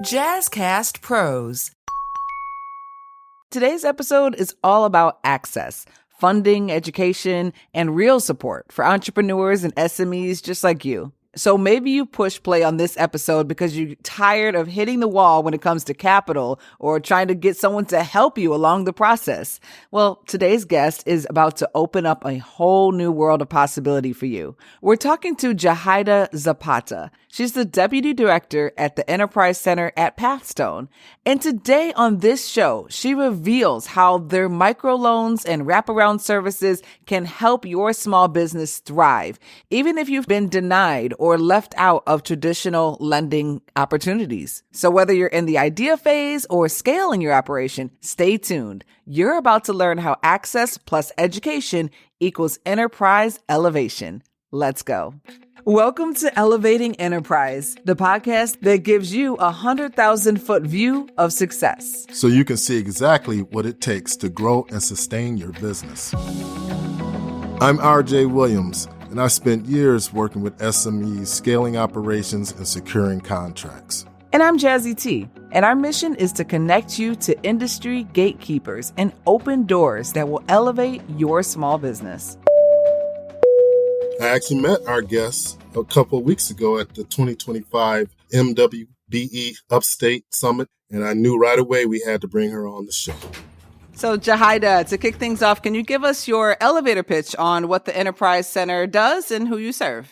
Jazzcast Pros. Today's episode is all about access, funding, education, and real support for entrepreneurs and SMEs just like you. So maybe you push play on this episode because you're tired of hitting the wall when it comes to capital or trying to get someone to help you along the process. Well, today's guest is about to open up a whole new world of possibility for you. We're talking to Yahaira Zapata. She's the Deputy Director at the Enterprise Center at Pathstone. And today on this show, she reveals how their microloans and wraparound services can help your small business thrive, even if you've been denied or left out of traditional lending opportunities. So whether you're in the idea phase or scaling your operation, stay tuned. You're about to learn how access plus education equals enterprise elevation. Let's go. Welcome to Elevating Enterprise, the podcast that gives you a 100,000-foot view of success. So you can see exactly what it takes to grow and sustain your business. I'm RJ Williams, and I've spent years working with SMEs, scaling operations and securing contracts. And I'm Jazzy T, and our mission is to connect you to industry gatekeepers and open doors that will elevate your small business. I actually met our guest a couple of weeks ago at the 2025 MWBE Upstate Summit, and I knew right away we had to bring her on the show. So, Yahaira, to kick things off, can you give us your elevator pitch on what the Enterprise Center does and who you serve?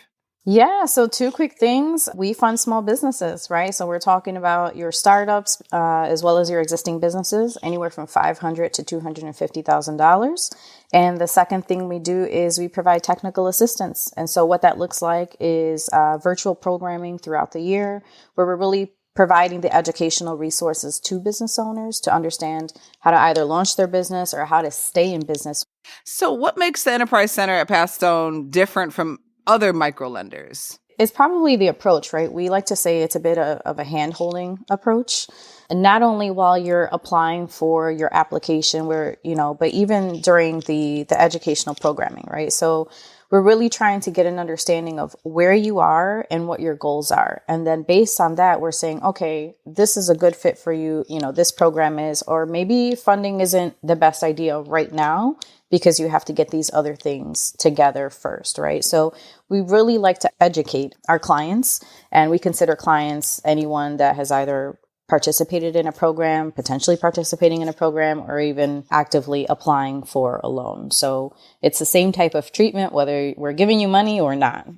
Yeah, so two quick things. We fund small businesses, right? So we're talking about your startups as well as your existing businesses, anywhere from $500,000 to $250,000. And the second thing we do is we provide technical assistance. And so what that looks like is virtual programming throughout the year, where we're really providing the educational resources to business owners to understand how to either launch their business or how to stay in business. So what makes the Enterprise Center at Pathstone different from other microlenders? It's probably the approach, right? We like to say it's a bit of a hand-holding approach. And not only while you're applying for your application, but even during the educational programming, right? So we're really trying to get an understanding of where you are and what your goals are. And then based on that, we're saying, okay, this is a good fit for you. This program is, or maybe funding isn't the best idea right now, because you have to get these other things together first, right? So we really like to educate our clients, and we consider clients anyone that has either participated in a program, potentially participating in a program, or even actively applying for a loan. So it's the same type of treatment, whether we're giving you money or not.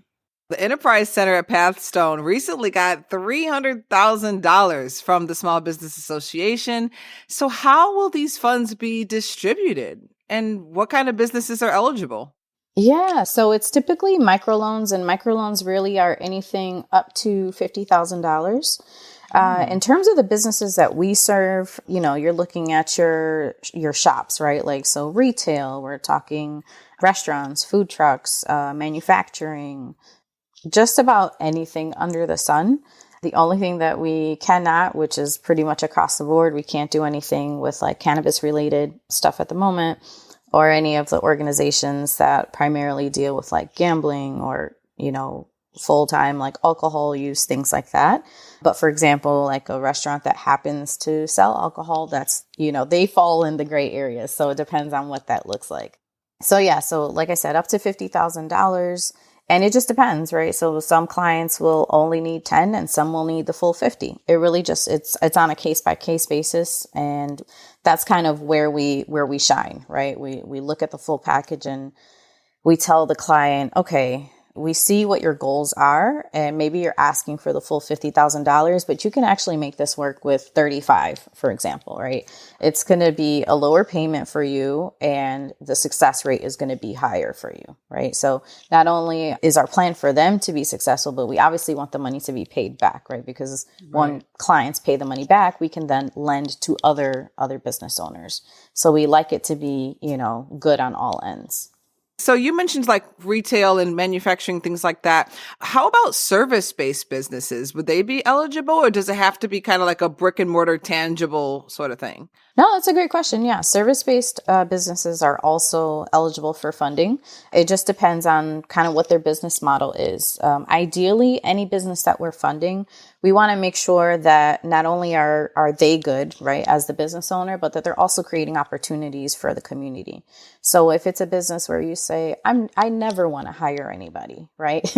The Enterprise Center at Pathstone recently got $300,000 from the Small Business Association. So how will these funds be distributed? And what kind of businesses are eligible? Yeah, so it's typically microloans, and microloans really are anything up to $50,000. In terms of the businesses that we serve, you're looking at your shops, right? Like, so retail, we're talking restaurants, food trucks, manufacturing, just about anything under the sun. The only thing that we cannot, which is pretty much across the board, we can't do anything with like cannabis related stuff at the moment, or any of the organizations that primarily deal with like gambling or, full-time like alcohol use, things like that. But for example, like a restaurant that happens to sell alcohol, that's, they fall in the gray areas. So it depends on what that looks like. So yeah, so like I said, up to $50,000. And it just depends, right? So some clients will only need 10 and some will need the full 50. It really just, it's on a case by case basis. And that's kind of where we shine, right? We look at the full package and we tell the client, okay, we see what your goals are, and maybe you're asking for the full $50,000, but you can actually make this work with 35, for example, right? It's going to be a lower payment for you, and the success rate is going to be higher for you, right? So not only is our plan for them to be successful, but we obviously want the money to be paid back, right? Because when clients pay the money back, we can then lend to other business owners. So we like it to be, good on all ends. So you mentioned like retail and manufacturing, things like that. How about service-based businesses? Would they be eligible, or does it have to be kind of like a brick and mortar tangible sort of thing? No, that's a great question. Yeah. Service-based businesses are also eligible for funding. It just depends on kind of what their business model is. Ideally, any business that we're funding, we want to make sure that not only are they good, right, as the business owner, but that they're also creating opportunities for the community. So if it's a business where you say, I never want to hire anybody, right?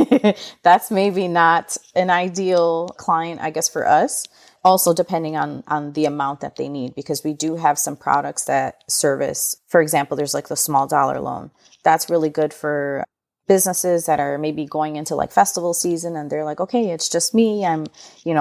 That's maybe not an ideal client, I guess, for us. Also, depending on the amount that they need, because we do have some products that service, for example, there's like the small dollar loan. That's really good for businesses that are maybe going into like festival season and they're like, okay, it's just me. I'm,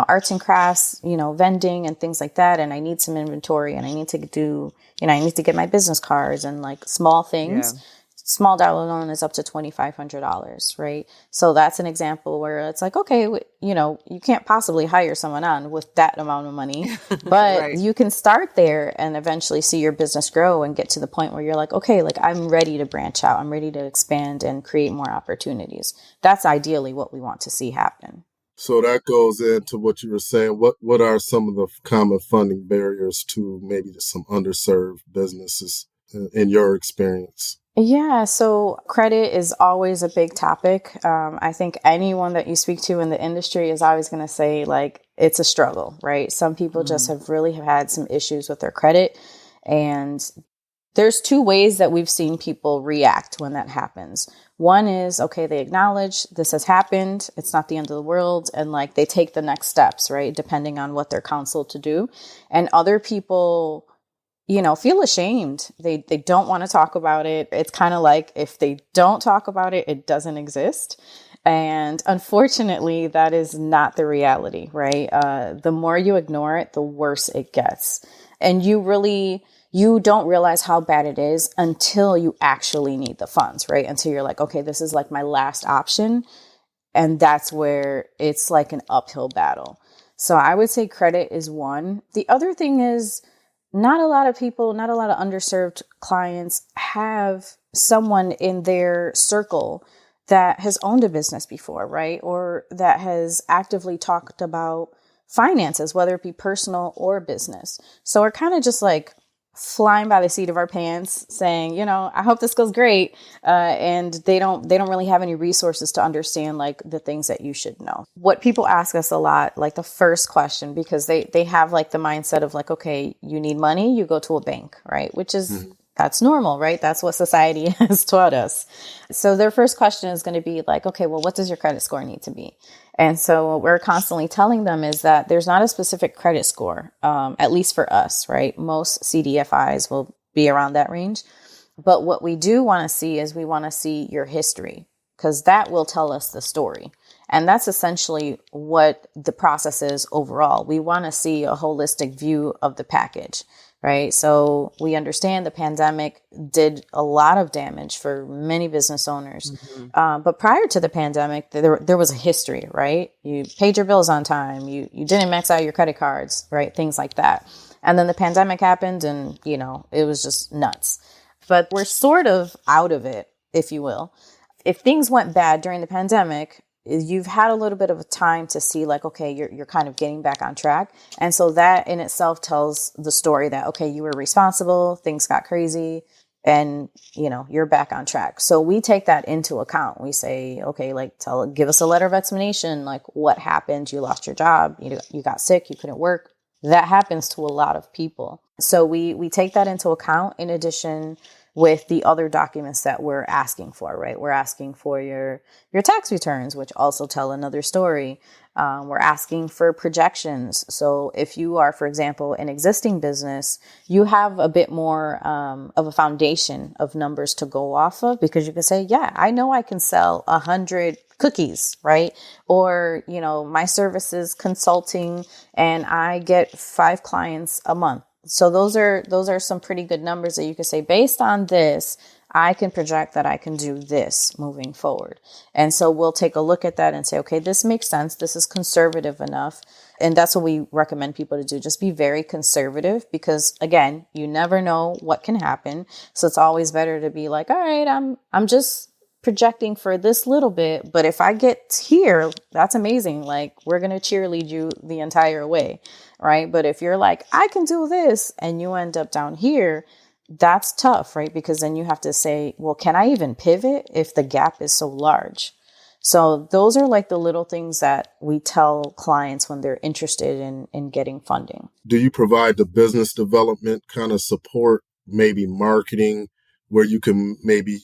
arts and crafts, vending and things like that. And I need some inventory and I need to do, I need to get my business cards and like small things. Yeah. Small dollar loan is up to $2,500, right? So that's an example where it's like, okay, you can't possibly hire someone on with that amount of money, but right. You can start there and eventually see your business grow and get to the point where you're like, okay, like I'm ready to branch out. I'm ready to expand and create more opportunities. That's ideally what we want to see happen. So that goes into what you were saying. What are some of the common funding barriers to maybe some underserved businesses in your experience? Yeah, so credit is always a big topic. I think anyone that you speak to in the industry is always going to say like it's a struggle, right? Some people just have had some issues with their credit. And there's two ways that we've seen people react when that happens. One is, okay, they acknowledge this has happened. It's not the end of the world. And like they take the next steps, right? Depending on what they're counseled to do. And other people feel ashamed. They don't want to talk about it. It's kind of like if they don't talk about it, it doesn't exist. And unfortunately, that is not the reality, right? The more you ignore it, the worse it gets. And you don't realize how bad it is until you actually need the funds, right? Until you're like, okay, this is like my last option. And that's where it's like an uphill battle. So I would say credit is one. The other thing is, not a lot of people, not a lot of underserved clients have someone in their circle that has owned a business before, right? Or that has actively talked about finances, whether it be personal or business. So we're kind of just like flying by the seat of our pants saying, I hope this goes great. And they don't really have any resources to understand like the things that you should know. What people ask us a lot, like the first question, because they have like the mindset of like, okay, you need money, you go to a bank, right? Which is, that's normal, right? That's what society has taught us. So their first question is going to be like, okay, well, what does your credit score need to be? And so what we're constantly telling them is that there's not a specific credit score, at least for us, right? Most CDFIs will be around that range. But what we do want to see is we want to see your history, because that will tell us the story. And that's essentially what the process is overall. We want to see a holistic view of the package, right? So we understand the pandemic did a lot of damage for many business owners. But prior to the pandemic, there was a history, right? You paid your bills on time. You didn't max out your credit cards, right? Things like that. And then the pandemic happened and, it was just nuts. But we're sort of out of it, if you will. If things went bad during the pandemic, you've had a little bit of a time to see like, okay, you're kind of getting back on track. And so that in itself tells the story that, okay, you were responsible, things got crazy, and, you're back on track. So we take that into account. We say, okay, like give us a letter of explanation, like what happened? You lost your job, you got sick, you couldn't work. That happens to a lot of people. So we take that into account in addition with the other documents that we're asking for, right? We're asking for your tax returns, which also tell another story. We're asking for projections. So if you are, for example, an existing business, you have a bit more of a foundation of numbers to go off of, because you can say, yeah, I know I can sell 100 cookies, right? Or, my services consulting and I get 5 clients a month. So those are some pretty good numbers that you can say, based on this, I can project that I can do this moving forward. And so we'll take a look at that and say, okay, this makes sense. This is conservative enough. And that's what we recommend people to do. Just be very conservative, because again, you never know what can happen. So it's always better to be like, all right, I'm just projecting for this little bit, but if I get here, that's amazing. Like, we're going to cheerlead you the entire way. Right. But if you're like, I can do this, and you end up down here, that's tough, right? Because then you have to say, well, can I even pivot if the gap is so large? So those are like the little things that we tell clients when they're interested in getting funding. Do you provide the business development kind of support, maybe marketing, where you can maybe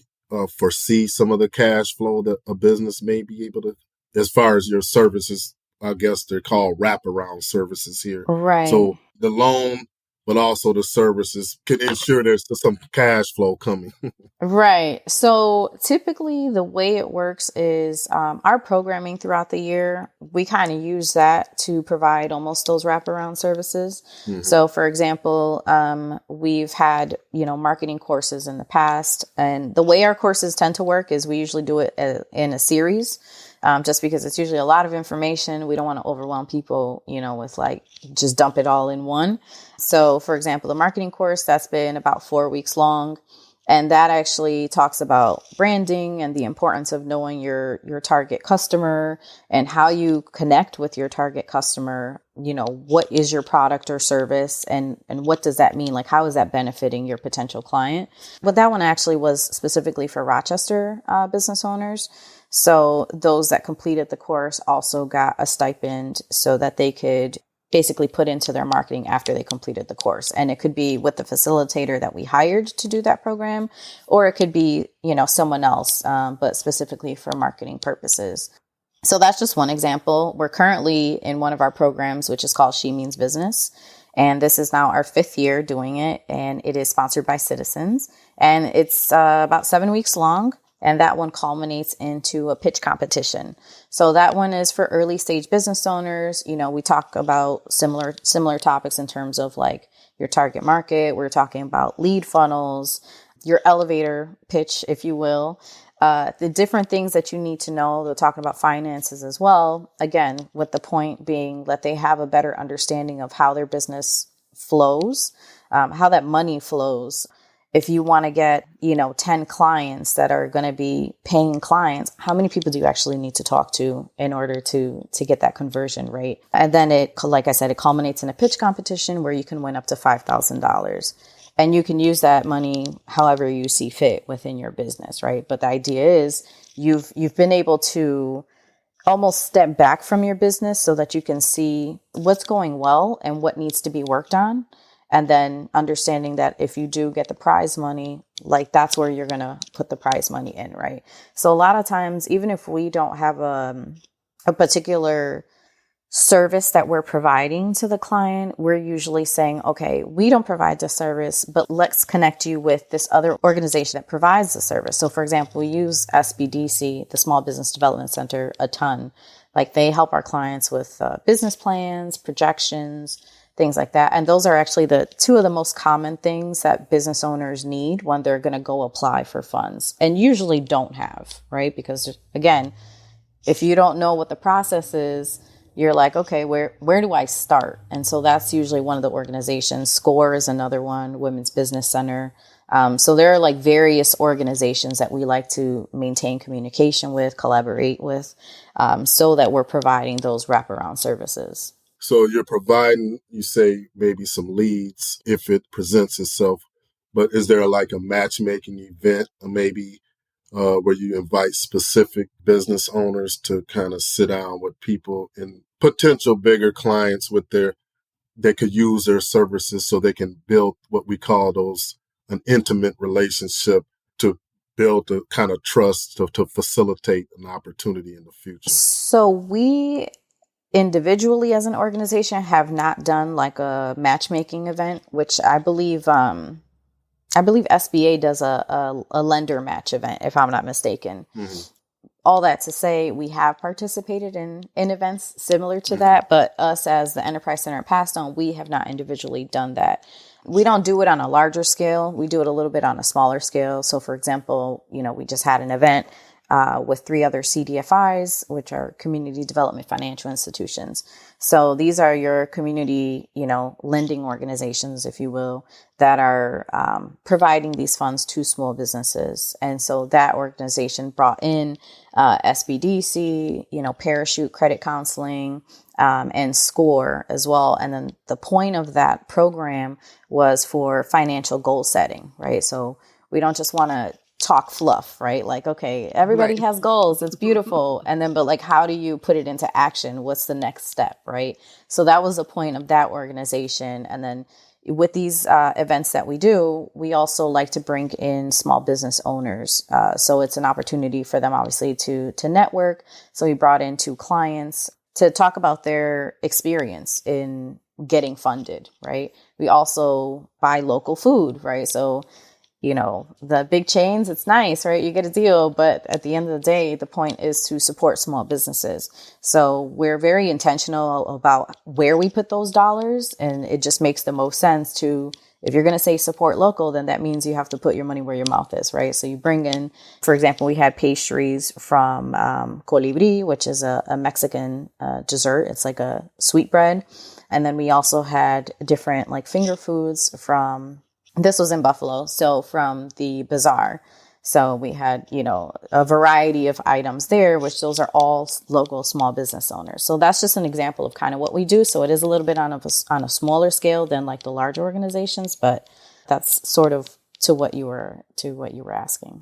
foresee some of the cash flow that a business may be able to, as far as your services? I guess they're called wraparound services here. Right. So the loan, but also the services can ensure there's some cash flow coming. Right. So typically the way it works is our programming throughout the year, we kind of use that to provide almost those wraparound services. Mm-hmm. So for example, we've had, marketing courses in the past, and the way our courses tend to work is we usually do it in a series. Just because it's usually a lot of information. We don't want to overwhelm people, with just dump it all in one. So for example, the marketing course, that's been about 4 weeks long. And that actually talks about branding and the importance of knowing your target customer and how you connect with your target customer. What is your product or service, and what does that mean? Like, how is that benefiting your potential client? But that one actually was specifically for Rochester business owners. So those that completed the course also got a stipend so that they could basically put into their marketing after they completed the course. And it could be with the facilitator that we hired to do that program, or it could be, someone else, but specifically for marketing purposes. So that's just one example. We're currently in one of our programs, which is called She Means Business. And this is now our 5th year doing it. And it is sponsored by Citizens. And it's about 7 weeks long. And that one culminates into a pitch competition. So that one is for early stage business owners. We talk about similar topics in terms of like your target market. We're talking about lead funnels, your elevator pitch, if you will, the different things that you need to know. They're talking about finances as well. Again, with the point being that they have a better understanding of how their business flows, how that money flows. If you want to get, 10 clients that are going to be paying clients, how many people do you actually need to talk to in order to get that conversion rate? And then like I said, it culminates in a pitch competition where you can win up to $5,000. And you can use that money however you see fit within your business, right? But the idea is you've been able to almost step back from your business so that you can see what's going well and what needs to be worked on. And then understanding that if you do get the prize money, like that's where you're going to put the prize money in, right? So a lot of times, even if we don't have a particular service that we're providing to the client, we're usually saying, okay, we don't provide the service, but let's connect you with this other organization that provides the service. So for example, we use SBDC, the Small Business Development Center, a ton. Like they help our clients with business plans, projections, things like that. And those are actually the 2 of the most common things that business owners need when they're going to go apply for funds and usually don't have, right? Because again, if you don't know what the process is, you're like, okay, where do I start? And so that's usually one of the organizations. SCORE is another one, Women's Business Center. So there are like various organizations that we like to maintain communication with, collaborate with, so that we're providing those wraparound services. So you're providing, you say, maybe some leads if it presents itself, but is there like a matchmaking event or maybe where you invite specific business owners to kind of sit down with people and potential bigger clients they could use their services so they can build what we call an intimate relationship to build the kind of trust to facilitate an opportunity in the future? So we individually as an organization have not done like a matchmaking event, which I believe SBA does a lender match event, if I'm not mistaken. Mm-hmm. All that to say, we have participated in events similar to that, but us as the Enterprise Center at Pathstone, we have not individually done that. We don't do it on a larger scale. We do it a little bit on a smaller scale. So for example, we just had an event with 3 other CDFIs, which are community development financial institutions. So these are your community, lending organizations, if you will, that are providing these funds to small businesses. And so that organization brought in SBDC, Parachute Credit Counseling, and SCORE as well. And then the point of that program was for financial goal setting, right? So we don't just want to talk fluff, right? Like, okay, everybody has goals. It's beautiful. And then, but like, how do you put it into action? What's the next step, right? So that was the point of that organization. And then with these events that we do, we also like to bring in small business owners. So it's an opportunity for them, obviously, to network. So we brought in 2 clients to talk about their experience in getting funded, right? We also buy local food, right? So, the big chains, it's nice, right? You get a deal, but at the end of the day, the point is to support small businesses. So we're very intentional about where we put those dollars, and it just makes the most sense to, if you're going to say support local, then that means you have to put your money where your mouth is, right? So you bring in, for example, we had pastries from Colibri, which is a Mexican dessert. It's like a sweetbread. And then we also had different like finger foods from, this was in Buffalo, so from the bazaar. So we had, a variety of items there, which those are all local small business owners. So that's just an example of kind of what we do. So it is a little bit on a smaller scale than like the large organizations, but that's sort of to what you were asking.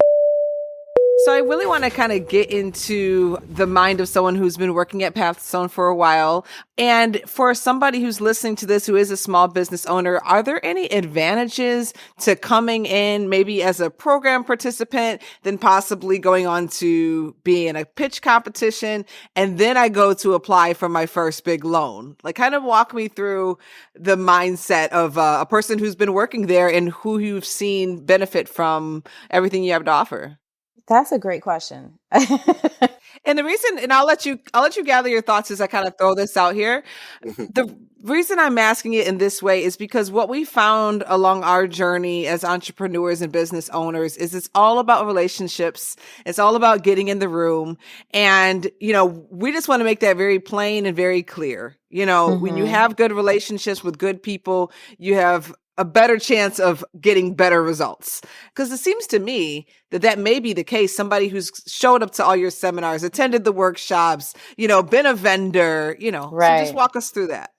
So I really want to kind of get into the mind of someone who's been working at Pathstone for a while. And for somebody who's listening to this, who is a small business owner, are there any advantages to coming in maybe as a program participant, then possibly going on to be in a pitch competition, and then I go to apply for my first big loan? Like, kind of walk me through the mindset of a person who's been working there and who you've seen benefit from everything you have to offer. That's a great question. And the reason, and I'll let you gather your thoughts as I kind of throw this out here. The reason I'm asking it in this way is because what we found along our journey as entrepreneurs and business owners is it's all about relationships. It's all about getting in the room. And, we just want to make that very plain and very clear. When you have good relationships with good people, you have a better chance of getting better results. Because it seems to me that may be the case. Somebody who's showed up to all your seminars, attended the workshops, been a vendor, Right. So just walk us through that.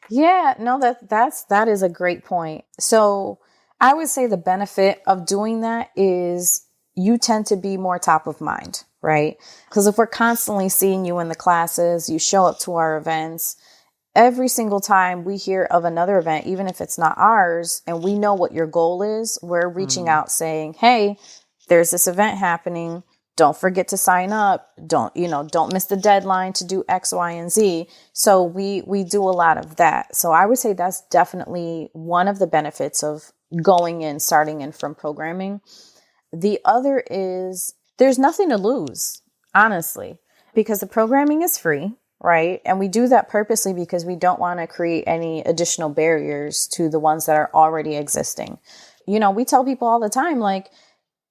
Yeah, no, that is a great point. So I would say the benefit of doing that is you tend to be more top of mind, right? Because if we're constantly seeing you in the classes, you show up to our events, every single time we hear of another event, even if it's not ours, and we know what your goal is, we're reaching out saying, hey, there's this event happening. Don't forget to sign up. Don't miss the deadline to do X, Y, and Z. So we do a lot of that. So I would say that's definitely one of the benefits of going in, starting in from programming. The other is there's nothing to lose, honestly, because the programming is free. Right. And we do that purposely because we don't want to create any additional barriers to the ones that are already existing. We tell people all the time, like,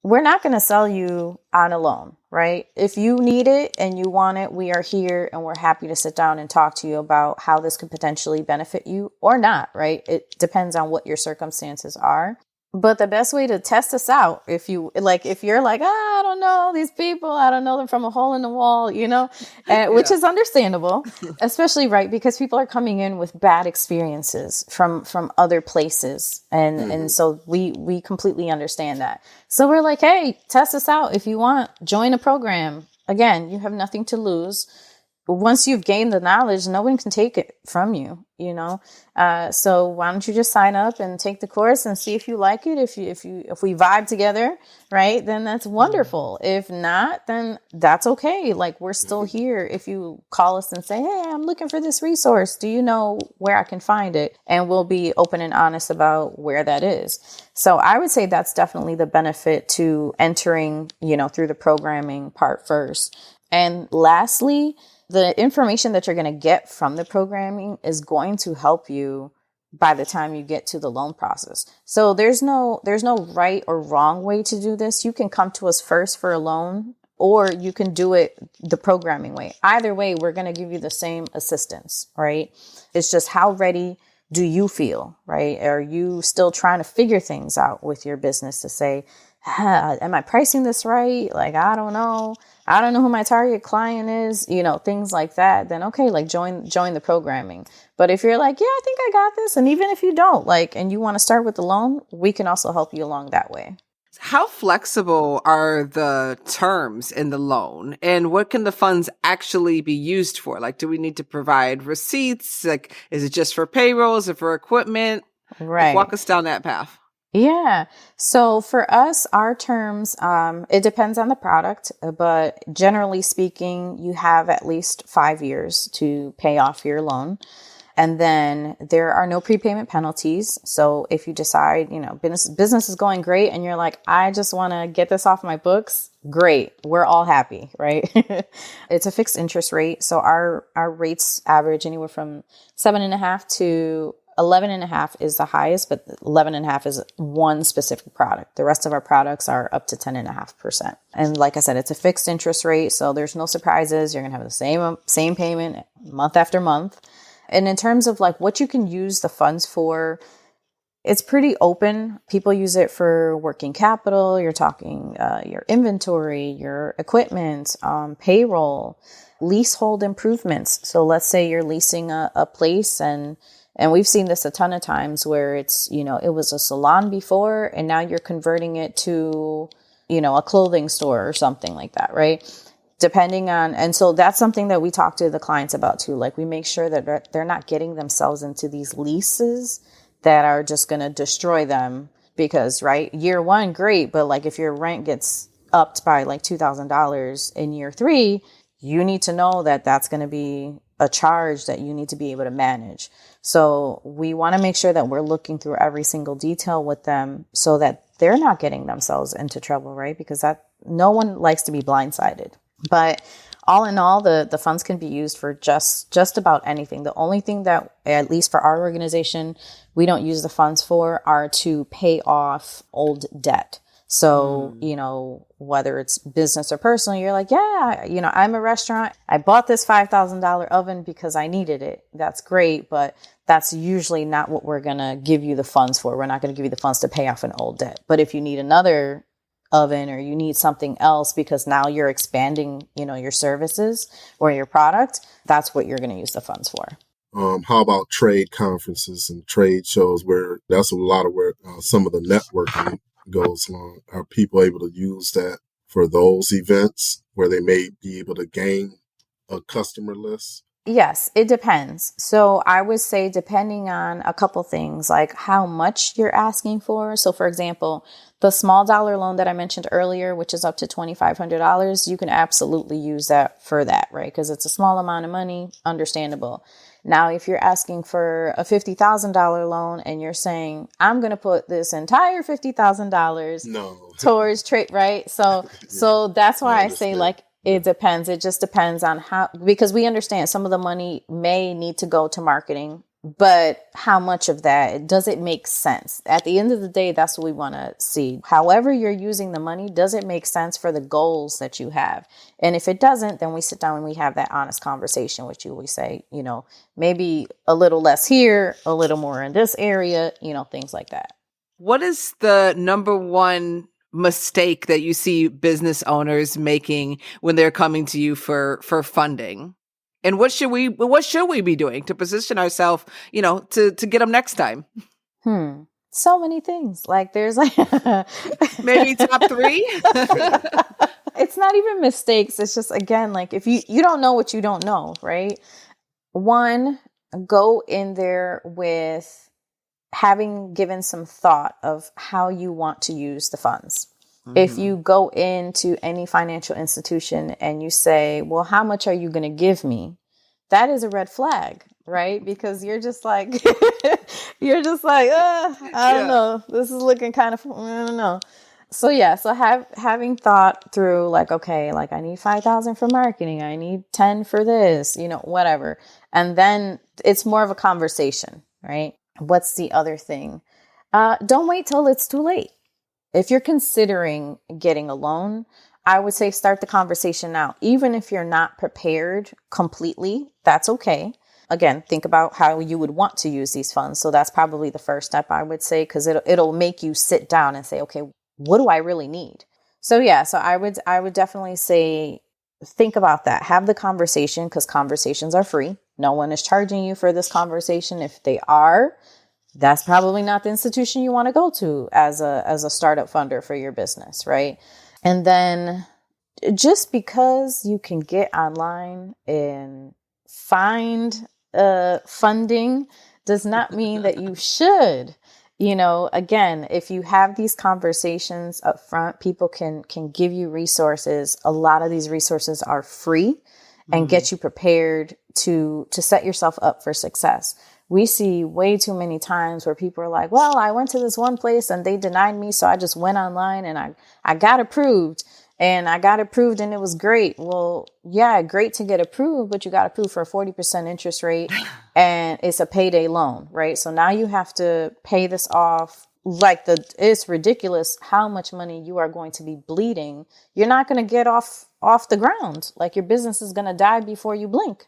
we're not going to sell you on a loan, right? If you need it and you want it, we are here and we're happy to sit down and talk to you about how this could potentially benefit you or not, right? It depends on what your circumstances are. But the best way to test us out, if you're like, I don't know these people, I don't know them from a hole in the wall, which is understandable, especially, right, because people are coming in with bad experiences from other places. And so we completely understand that. So we're like, hey, test us out. If you want, join a program. Again, you have nothing to lose. Once you've gained the knowledge, no one can take it from you, So why don't you just sign up and take the course and see if you like it? If we vibe together, right, then that's wonderful. If not, then that's okay. Like, we're still here. If you call us and say, hey, I'm looking for this resource, do you know where I can find it? And we'll be open and honest about where that is. So I would say that's definitely the benefit to entering, through the programming part first. And lastly, the information that you're going to get from the programming is going to help you by the time you get to the loan process. So there's no right or wrong way to do this. You can come to us first for a loan, or you can do it the programming way. Either way, we're going to give you the same assistance, right? It's just how ready do you feel, right? Are you still trying to figure things out with your business to say, am I pricing this right? Like, I don't know who my target client is, things like that. Then, okay, like join the programming. But if you're like, yeah, I think I got this. And even if you don't and you want to start with the loan, we can also help you along that way. How flexible are the terms in the loan, and what can the funds actually be used for? Like, do we need to provide receipts? Like, is it just for payroll? Is it for equipment? Like, Right. walk us down that path. Yeah. So for us, our terms, it depends on the product, but generally speaking, you have at least 5 years to pay off your loan. And then there are no prepayment penalties. So if you decide, business is going great and you're like, I just want to get this off my books, great. We're all happy, right? It's a fixed interest rate. So our rates average anywhere from 7.5 to 11.5 is the highest, but 11.5 is one specific product. The rest of our products are up to 10.5%. And like I said, it's a fixed interest rate. So there's no surprises. You're going to have the same payment month after month. And in terms of like what you can use the funds for, it's pretty open. People use it for working capital. You're talking your inventory, your equipment, payroll, leasehold improvements. So let's say you're leasing a place and we've seen this a ton of times where it's, it was a salon before and now you're converting it to, a clothing store or something like that, right? Depending on, and so that's something that we talk to the clients about too. Like we make sure that they're not getting themselves into these leases that are just going to destroy them because, right, year one, great. But like if your rent gets upped by like $2,000 in year 3, you need to know that that's going to be a charge that you need to be able to manage. So we want to make sure that we're looking through every single detail with them so that they're not getting themselves into trouble, right? Because that no one likes to be blindsided. But all in all, the funds can be used for just about anything. The only thing that, at least for our organization, we don't use the funds for are to pay off old debt. So, whether it's business or personal, you're like, yeah, I'm a restaurant. I bought this $5,000 oven because I needed it. That's great. But that's usually not what we're going to give you the funds for. We're not going to give you the funds to pay off an old debt. But if you need another oven or you need something else because now you're expanding, your services or your product, that's what you're going to use the funds for. How about trade conferences and trade shows where that's a lot of where some of the networking goes along? Are people able to use that for those events where they may be able to gain a customer list? Yes, it depends. So I would say depending on a couple things, like how much you're asking for. So for example, the small dollar loan that I mentioned earlier, which is up to $2,500, you can absolutely use that for that, right? Because it's a small amount of money, understandable. Now, if you're asking for a $50,000 loan and you're saying, I'm going to put this entire $50,000 towards trade, right? So that's why I say like, it depends. It just depends on how, because we understand some of the money may need to go to marketing, but how much of that, does it make sense? At the end of the day, that's what we want to see. However you're using the money, does it make sense for the goals that you have? And if it doesn't, then we sit down and we have that honest conversation with you. We say, maybe a little less here, a little more in this area, things like that. What is the number one mistake that you see business owners making when they're coming to you for funding? And what should we be doing to position ourselves, to get them next time? So many things. Like there's like maybe top 3. It's not even mistakes. It's just, again, like if you don't know what you don't know, right? One, go in there with having given some thought of how you want to use the funds. Mm-hmm. If you go into any financial institution and you say, well, how much are you going to give me? That is a red flag, right? Because you're just like, I don't know. This is looking kind of, I don't know. So yeah, so having thought through like, okay, like I need 5,000 for marketing. I need 10 for this, whatever. And then it's more of a conversation, right? What's the other thing? Don't wait till it's too late. If you're considering getting a loan, I would say start the conversation now. Even if you're not prepared completely, that's okay. Again, think about how you would want to use these funds. So that's probably the first step, I would say, because it'll make you sit down and say, okay, what do I really need? So yeah, so I would definitely say, think about that. Have the conversation, because conversations are free. No one is charging you for this conversation. If they are, that's probably not the institution you want to go to as a startup funder for your business, right? And then just because you can get online and find funding does not mean that you should. Again, if you have these conversations up front, people can give you resources. A lot of these resources are free and get you prepared to set yourself up for success. We see way too many times where people are like, well, I went to this one place and they denied me, so I just went online and I got approved. And I got approved and it was great. Well, yeah, great to get approved, but you got approved for a 40% interest rate and it's a payday loan, right? So now you have to pay this off. It's ridiculous how much money you are going to be bleeding. You're not going to get off the ground. Like, your business is going to die before you blink.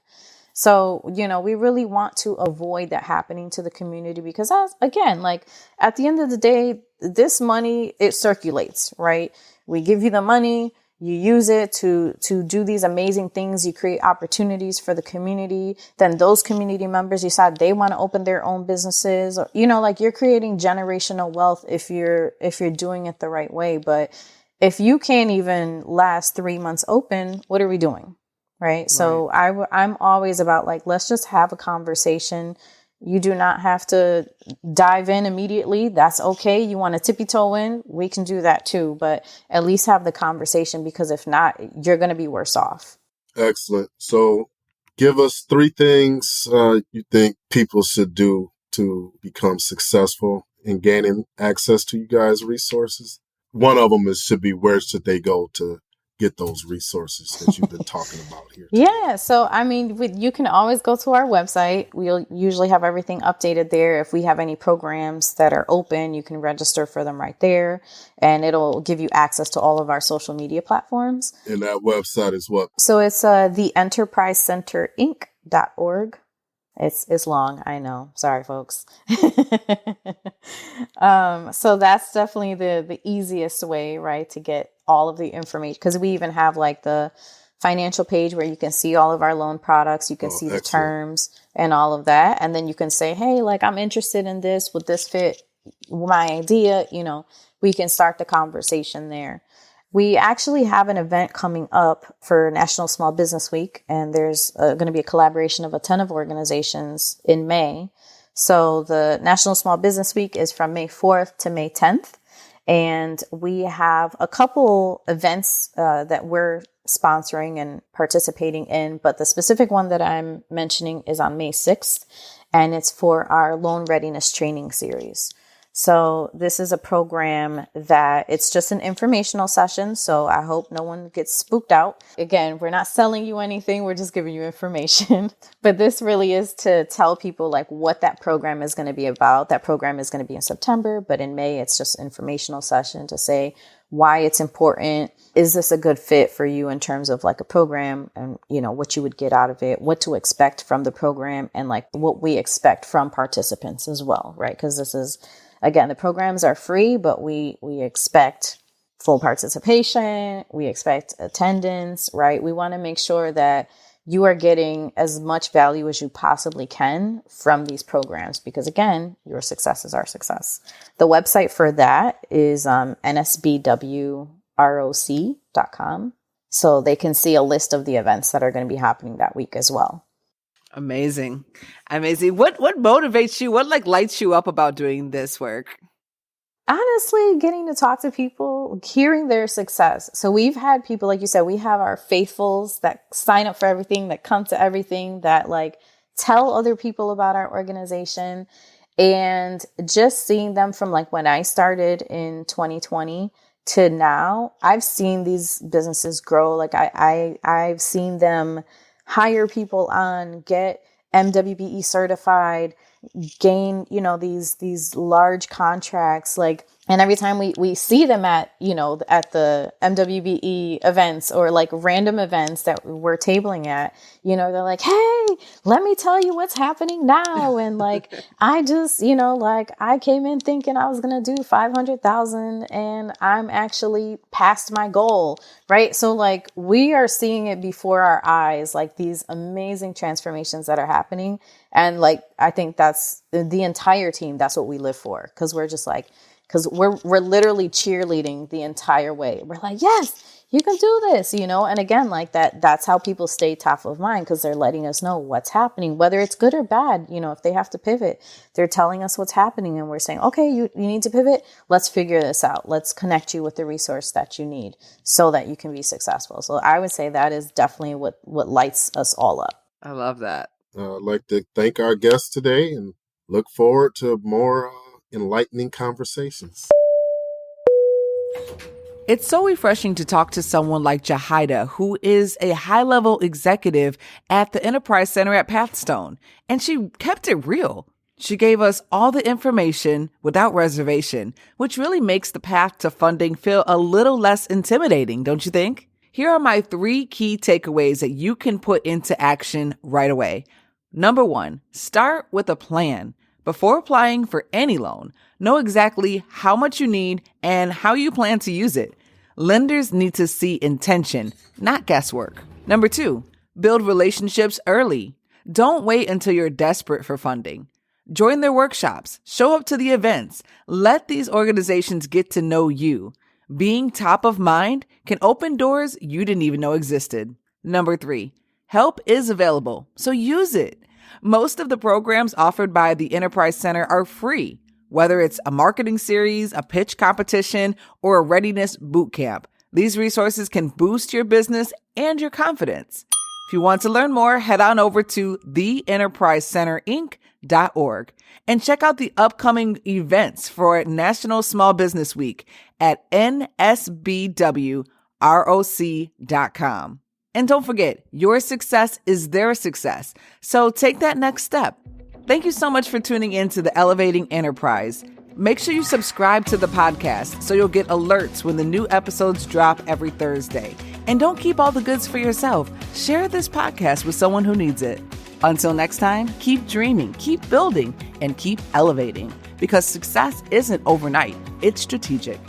So, we really want to avoid that happening to the community because, again, like, at the end of the day, this money, it circulates, right? We give you the money, you use it to do these amazing things. You create opportunities for the community. Then those community members decide they want to open their own businesses. Or, you're creating generational wealth if you're doing it the right way. But if you can't even last 3 months open, what are we doing? Right. So I'm always about, like, let's just have a conversation. You do not have to dive in immediately. That's okay. You want to tippy toe in? We can do that too. But at least have the conversation, because if not, you're going to be worse off. Excellent. So give us 3 things you think people should do to become successful in gaining access to you guys' resources. One of them should be, where should they go to get those resources that you've been talking about here today? Yeah. So, you can always go to our website. We'll usually have everything updated there. If we have any programs that are open, you can register for them right there, and it'll give you access to all of our social media platforms. And that website is what? So it's theenterprisecenterinc.org. It's long, I know. Sorry, folks. So that's definitely the easiest way, right, to get all of the information, because we even have like the financial page where you can see all of our loan products. You can see the terms and all of that. And then you can say, hey, like, I'm interested in this. Would this fit my idea? We can start the conversation there. We actually have an event coming up for National Small Business Week, and there's going to be a collaboration of a ton of organizations in May. So the National Small Business Week is from May 4th to May 10th. And we have a couple events that we're sponsoring and participating in, but the specific one that I'm mentioning is on May 6th, and it's for our Loan Readiness Training Series. So this is a program that it's just an informational session. So I hope no one gets spooked out. Again, we're not selling you anything. We're just giving you information. But this really is to tell people, like, what that program is going to be about. That program is going to be in September, but in May, it's just an informational session to say why it's important. Is this a good fit for you in terms of like a program, and, what you would get out of it, what to expect from the program, and like what we expect from participants as well, right? Because this is, again, the programs are free, but we expect full participation. We expect attendance, right? We want to make sure that you are getting as much value as you possibly can from these programs, because, again, your success is our success. The website for that is nsbwroc.com. So they can see a list of the events that are going to be happening that week as well. Amazing. What motivates you? What lights you up about doing this work? Honestly, getting to talk to people, hearing their success. So we've had people, like you said, we have our faithfuls that sign up for everything, that come to everything, that like tell other people about our organization. And just seeing them from like when I started in 2020 to now, I've seen these businesses grow. Like I've seen them hire people on, get MWBE certified, gain, these large contracts. Like And every time we see them at, at the MWBE events or like random events that we're tabling at, they're like, hey, let me tell you what's happening now. And like, I just, I came in thinking I was going to do 500,000 and I'm actually past my goal. Right. So like we are seeing it before our eyes, like these amazing transformations that are happening. And like, I think that's the entire team. That's what we live for. Cause we're just like, because we're literally cheerleading the entire way. We're like, yes, you can do this, and again, like that's how people stay top of mind, because they're letting us know what's happening, whether it's good or bad. If they have to pivot, they're telling us what's happening and we're saying, okay, you need to pivot. Let's figure this out. Let's connect you with the resource that you need so that you can be successful. So I would say that is definitely what lights us all up. I love that. I'd like to thank our guests today and look forward to more enlightening conversations. It's so refreshing to talk to someone like Yahaira, who is a high-level executive at the Enterprise Center at Pathstone, and she kept it real. She gave us all the information without reservation, which really makes the path to funding feel a little less intimidating, don't you think? Here are my 3 key takeaways that you can put into action right away. Number 1, start with a plan. Before applying for any loan, know exactly how much you need and how you plan to use it. Lenders need to see intention, not guesswork. Number 2, build relationships early. Don't wait until you're desperate for funding. Join their workshops, show up to the events, let these organizations get to know you. Being top of mind can open doors you didn't even know existed. Number 3, help is available, so use it. Most of the programs offered by the Enterprise Center are free, whether it's a marketing series, a pitch competition, or a readiness boot camp. These resources can boost your business and your confidence. If you want to learn more, head on over to theenterprisecenterinc.org and check out the upcoming events for National Small Business Week at nsbwroc.com. And don't forget, your success is their success. So take that next step. Thank you so much for tuning in to the Elevating Enterprise. Make sure you subscribe to the podcast so you'll get alerts when the new episodes drop every Thursday. And don't keep all the goods for yourself. Share this podcast with someone who needs it. Until next time, keep dreaming, keep building, and keep elevating. Because success isn't overnight, it's strategic.